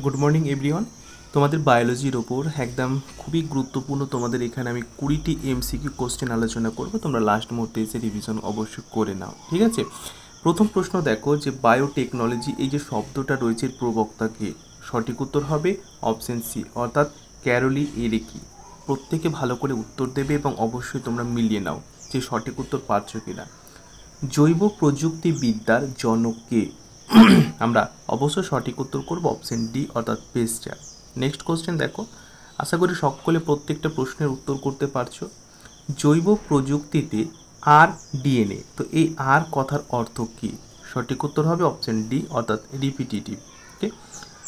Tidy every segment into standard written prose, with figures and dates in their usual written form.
Good morning everyone. তোমাদের বায়োলজির ওপর একদম খুবই গুরুত্বপূর্ণ তোমাদের এখানে আমি 20টি এমসিকিউ কোশ্চেন আলোচনা করব। তোমরা লাস্ট মুহূর্তে এসে রিভিশন অবশ্যই করে নাও, ঠিক আছে? প্রথম প্রশ্ন দেখো যে বায়োটেকনোলজি এই যে শব্দটা রয়েছে প্রবক্তাকে, সঠিক উত্তর হবে অপশন সি অর্থাৎ ক্যারোলি এরিকি। প্রত্যেকে ভালো করে উত্তর দেবে এবং অবশ্যই তোমরা মিলিয়ে নাও যে সঠিক উত্তর পাচ্ছ কিনা। জৈব প্রযুক্তিবিদ্যার জনক কে? আমরা অবশ্যই সঠিক উত্তর করব অপশন ডি অর্থাৎ পেস্টার। নেক্সট কোশ্চেন দেখো, আশা করি সকলে প্রত্যেকটা প্রশ্নের উত্তর করতে পারছো। জৈব প্রযুক্তিতে আর ডিএনএ, তো এই আর কথার অর্থ কি? সঠিক উত্তর হবে অপশন ডি অর্থাৎ রিপিটিটিভ। ওকে,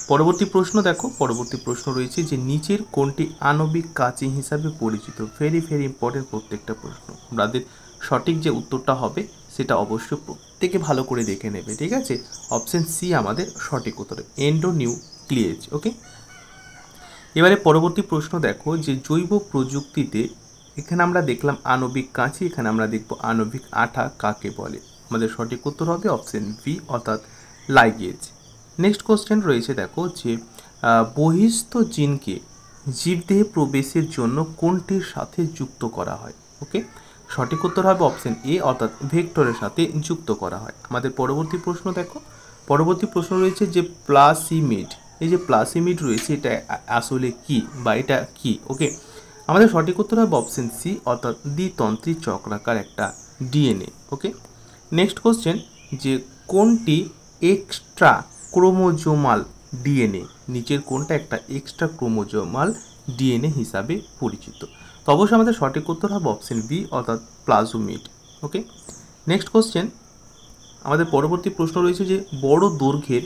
পরবর্তী প্রশ্ন দেখো, পরবর্তী প্রশ্ন রয়েছে যে নিচের কোনটি আণবিক কাঁচি হিসাবে পরিচিত? ভেরি ভেরি ইম্পর্টেন্ট প্রত্যেকটা প্রশ্ন। আমাদের সঠিক যে উত্তরটা হবে সেটা অবশ্যই প্রত্যেকে ভালো করে দেখে নেবে, ঠিক আছে? অপশন সি আমাদের সঠিক উত্তর, এন্ডোনিউক্লিয়েজ। ওকে, এবারে পরবর্তী প্রশ্ন দেখো যে জৈব প্রযুক্তিতে, এখানে আমরা দেখলাম আণবিক কাঁচি, এখানে আমরা দেখব আণবিক আঠা কাকে বলে? আমাদের সঠিক উত্তর হবে অপশন বি অর্থাৎ লাইগেজ। নেক্সট কোশ্চেন রয়েছে দেখো যে বহিস্থ জিনকে জীবদেহে প্রবেশের জন্য কোনটির সাথে যুক্ত করা হয়? ওকে, সঠিক উত্তর হবে অপশন এ অর্থাৎ ভেক্টরের সাথে যুক্ত করা হয়। আমাদের পরবর্তী প্রশ্ন দেখো, পরবর্তী প্রশ্ন রয়েছে যে প্লাসিমিড, এই যে প্লাসিমিড রয়েছে এটা আসলে কি বা এটা কি? ওকে, আমাদের সঠিক উত্তর হবে অপশন সি অর্থাৎ দ্বিতন্ত্রী চক্রাকার একটা ডিএনএ। ওকে, নেক্সট কোশ্চেন যে কোনটি এক্সট্রা ক্রোমোজোমাল ডিএনএ? নিচের কোনটা একটা এক্সট্রা ক্রোমোজোমাল ডিএনএ হিসাবে পরিচিত? তো অবশ্যই আমাদের সঠিক উত্তর হবে অপশন বি অর্থাৎ প্লাজমিড। ওকে, নেক্সট কোশ্চেন, আমাদের পরবর্তী প্রশ্ন রয়েছে যে বড় দৈর্ঘ্যের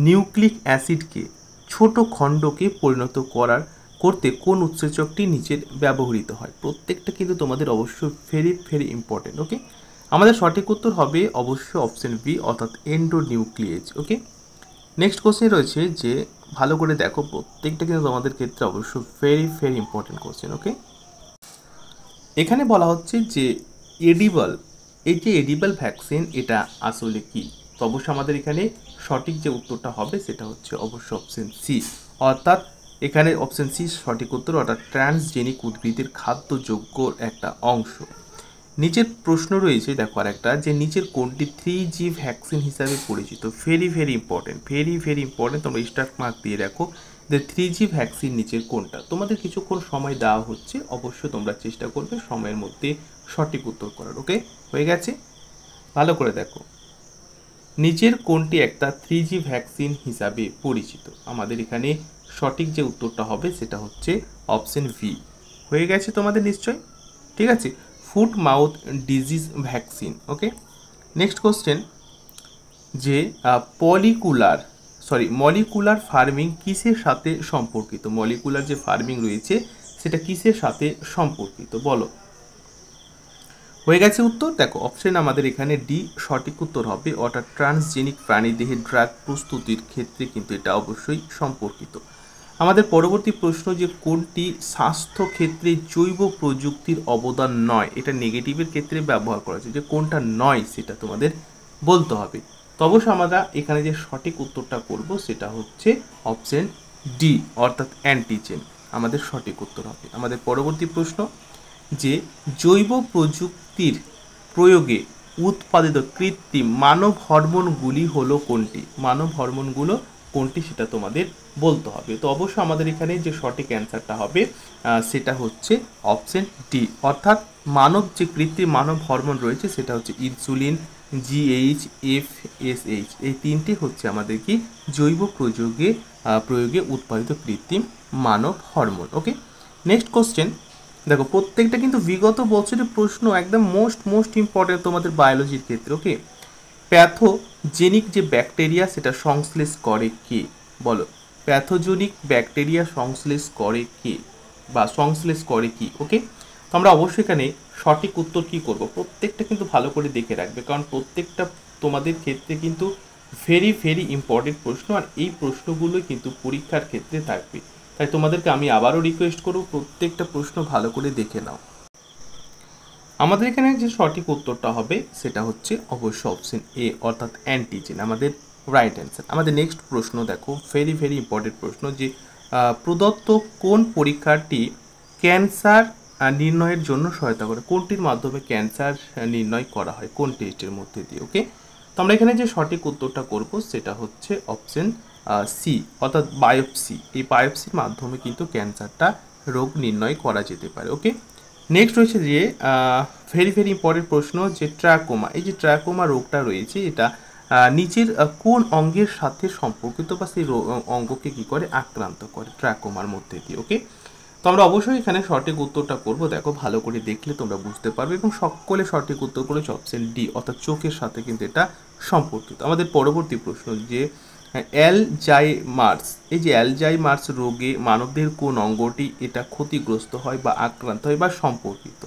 নিউক্লিক অ্যাসিডকে ছোট খণ্ডকে পরিণত করতে কোন উৎসেচকটি নিচের ব্যবহৃত হয়? প্রত্যেকটা কিন্তু তোমাদের অবশ্যই ভেরি ভেরি ইম্পর্টেন্ট। ওকে, আমাদের সঠিক উত্তর হবে অবশ্যই অপশন বি অর্থাৎ এন্ডোনিউক্লিয়েজ। ওকে, নেক্সট কোশ্চেন রয়েছে যে ভালো করে দেখো, প্রত্যেকটা কিন্তু তোমাদের ক্ষেত্রে অবশ্যই ভেরি ভেরি ইম্পর্টেন্ট কোশ্চেন। ওকে, এখানে বলা হচ্ছে যে এডিবল, এই যে এডিবল ভ্যাকসিন এটা আসলে কি? তো অবশ্যই আমাদের এখানে সঠিক যে উত্তরটা হবে সেটা হচ্ছে অবশ্যই অপশন সি অর্থাৎ এখানে অপশন সি সঠিক উত্তর অর্থাৎ ট্রান্সজেনিক উদ্ভিদের খাদ্যযোগ্য একটা অংশ। নিচের প্রশ্ন রয়েছে দেখো আর একটা যে নিচের কোনটি 3G ভ্যাকসিন হিসাবে পরিচিত? Very very important, very very important, তোমরা স্টার মার্ক দিয়ে রাখো যে 3G ভ্যাকসিন নিচের কোনটা? তোমাদের কিছুক্ষণ সময় দেওয়া হচ্ছে, অবশ্যই তোমরা চেষ্টা করবে সময়ের মধ্যে সঠিক উত্তর করার। ওকে, হয়ে গেছে, ভালো করে দেখো নিচের কোনটি একটা 3G ভ্যাকসিন হিসাবে পরিচিত? আমাদের এখানে সঠিক যে উত্তরটা হবে সেটা হচ্ছে অপশন ভি। হয়ে গেছে তোমাদের নিশ্চয়, ঠিক আছে? Foot mouth disease vaccine. Okay, next question যে মলিকুলার ফার্মিং কিসের সাথে সম্পর্কিত? মলিকুলার যে ফার্মিং রয়েছে সেটা কিসের সাথে সম্পর্কিত বলো? হয়ে গেছে উত্তর, দেখো অপশন আমাদের এখানে ডি সঠিক উত্তর হবে অর্থাৎ ট্রান্সজেনিক প্রাণীদেহে ড্রাগ প্রস্তুতির ক্ষেত্রে কিন্তু এটা অবশ্যই সম্পর্কিত। আমাদের পরবর্তী প্রশ্ন যে কোনটি স্বাস্থ্য ক্ষেত্রে জৈব প্রযুক্তির অবদান নয়? এটা নেগেটিভের ক্ষেত্রে ব্যবহার করা হচ্ছে, যে কোনটা নয় সেটা তোমাদের বলতে হবে। তো অবশ্যই আমরা এখানে যে সঠিক উত্তরটা করব সেটা হচ্ছে অপশন ডি অর্থাৎ অ্যান্টিজেন আমাদের সঠিক উত্তর হবে। আমাদের পরবর্তী প্রশ্ন যে জৈব প্রযুক্তির প্রয়োগে উৎপাদিত কৃত্রিম মানব হরমোনগুলি হলো কোনটি? মানব হরমোনগুলো কোনটি সেটা তোমাদের বলতে হবে। তো অবশ্যই আমাদের এখানে যে সঠিক অ্যান্সারটা হবে সেটা হচ্ছে অপশন ডি অর্থাৎ কৃত্রিম মানব হরমোন রয়েছে সেটা হচ্ছে ইনসুলিন, GH, FSH, এই তিনটি হচ্ছে আমাদের কি জৈব প্রয়োগে উৎপাদিত কৃত্রিম মানব হরমোন। ওকে, নেক্সট কোশ্চেন দেখো, প্রত্যেকটা কিন্তু বিগত বছরের প্রশ্ন, একদম মোস্ট ইম্পর্টেন্ট তোমাদের বায়োলজির ক্ষেত্রে। ওকে, প্যাথোজেনিক যে ব্যাকটেরিয়া সেটা সংশ্লেষ করে কে? বলো, প্যাথোজেনিক ব্যাকটেরিয়া সংশ্লেষ করে কে বা সংশ্লেষ করে কি? ওকে, তো আমরা অবশ্যই এখানে সঠিক উত্তর কি করব প্রত্যেকটা কিন্তু ভালো করে দেখে রাখবে, কারণ প্রত্যেকটা তোমাদের ক্ষেত্রে কিন্তু ভেরি ভেরি ইম্পর্টেন্ট প্রশ্ন, আর এই প্রশ্নগুলো কিন্তু পরীক্ষার ক্ষেত্রে থাকবে। তাই তোমাদেরকে আমি আবারও রিকোয়েস্ট করব প্রত্যেকটা প্রশ্ন ভালো করে দেখে নাও। আমাদের এখানে যে সঠিক উত্তরটা হবে সেটা হচ্ছে অবশ্যই অপশন এ অর্থাৎ অ্যান্টিজেন। আমাদের রাইট অ্যান্সার। আমাদের নেক্সট প্রশ্ন দেখো, ভেরি ভেরি ইম্পর্টেন্ট প্রশ্ন, যে প্রদত্ত কোন পরীক্ষাটি ক্যান্সার নির্ণয়ের জন্য সহায়তা করে? কোনটির মাধ্যমে ক্যান্সার নির্ণয় করা হয়, কোন টেস্টের মধ্যে দিয়ে? ওকে, তো আমরা এখানে যে সঠিক উত্তরটা করব সেটা হচ্ছে অপশন সি, অর্থাৎ বায়োপসি। এই বায়োপসির মাধ্যমে কিন্তু ক্যান্সারটা রোগ নির্ণয় করা যেতে পারে। ওকে, নেক্সট রয়েছে যে ভেরি ভেরি ইম্পর্টেন্ট প্রশ্ন, যে ট্র্যাকোমা। এই যে ট্র্যাকোমা রোগটা রয়েছে, এটা নিচের কোন অঙ্গের সাথে সম্পর্কিত বা সেই অঙ্গকে কী করে আক্রান্ত করে ট্র্যাকোমার মধ্যে দিয়ে? ওকে, তো আমরা অবশ্যই এখানে সঠিক উত্তরটা করব। দেখো ভালো করে দেখলে তোমরা বুঝতে পারবে, এবং সকলে সঠিক উত্তর করেছে অপশন ডি, অর্থাৎ চোখের সাথে কিন্তু এটা সম্পর্কিত। আমাদের পরবর্তী প্রশ্ন, যে অ্যালজাইমার্স, এই যে অ্যালজাইমার্স রোগে মানবদেহের কোন অঙ্গটি এটা ক্ষতিগ্রস্ত হয় বা আক্রান্ত হয় বা সম্পর্কিত?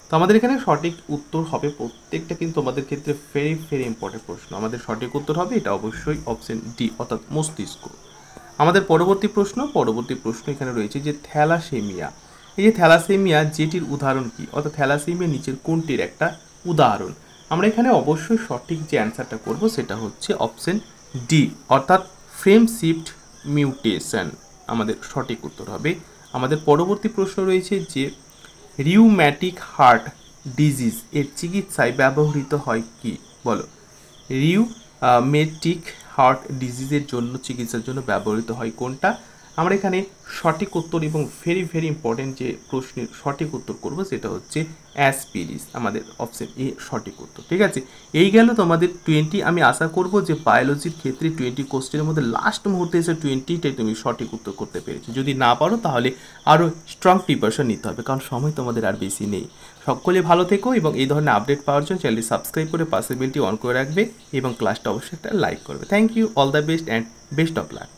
তো আমাদের এখানে সঠিক উত্তর হবে, প্রত্যেকটা কিন্তু আমাদের ক্ষেত্রে ভেরি ভেরি ইম্পর্টেন্ট প্রশ্ন। আমাদের সঠিক উত্তর হবে এটা অবশ্যই অপশন ডি, অর্থাৎ মস্তিষ্ক। আমাদের পরবর্তী প্রশ্ন এখানে রয়েছে যে থ্যালাসেমিয়া। এই যে থ্যালাসেমিয়া, যেটির উদাহরণ কি? অর্থাৎ থ্যালাসেমিয়া নিচের কোনটির একটা উদাহরণ? আমরা এখানে অবশ্যই সঠিক যে অ্যান্সারটা করব সেটা হচ্ছে অপশন ডি, অর্থাৎ ফ্রেম শিফট মিউটেশন আমাদের সঠিক উত্তর হবে। আমাদের পরবর্তী প্রশ্ন রয়েছে যে রিউম্যাটিক হার্ট ডিজিজ এর চিকিৎসায় ব্যবহৃত হয় কি? বলো। রিউমেটিক হার্ট ডিজিজের জন্য চিকিৎসার জন্য ব্যবহৃত হয় কোনটা? আমরা এখানে সঠিক উত্তর এবং ভেরি ভেরি ইম্পর্টেন্ট যে প্রশ্নের সঠিক উত্তর করব সেটা হচ্ছে অ্যাসপিরিস, আমাদের অপশন এ সঠিক উত্তর। ঠিক আছে, এই গেল তোমাদের 20। আমি আশা করব যে বায়োলজির ক্ষেত্রে 20 কোশ্চেনের মধ্যে লাস্ট মুহূর্তে এসে 20টাই তুমি সঠিক উত্তর করতে পেরেছো। যদি না পারো তাহলে আরও স্ট্রং প্রিপারেশন নিতে হবে, কারণ সময় তোমাদের আর বেশি নেই। সকলে ভালো থেকো, এবং এই ধরনের আপডেট পাওয়ার জন্য চ্যানেলটি সাবস্ক্রাইব করে পাশের বেলটি অন করে রাখবে, এবং ক্লাসটা অবশ্যই একটা লাইক করবে। Thank you, all the best and best of lakh.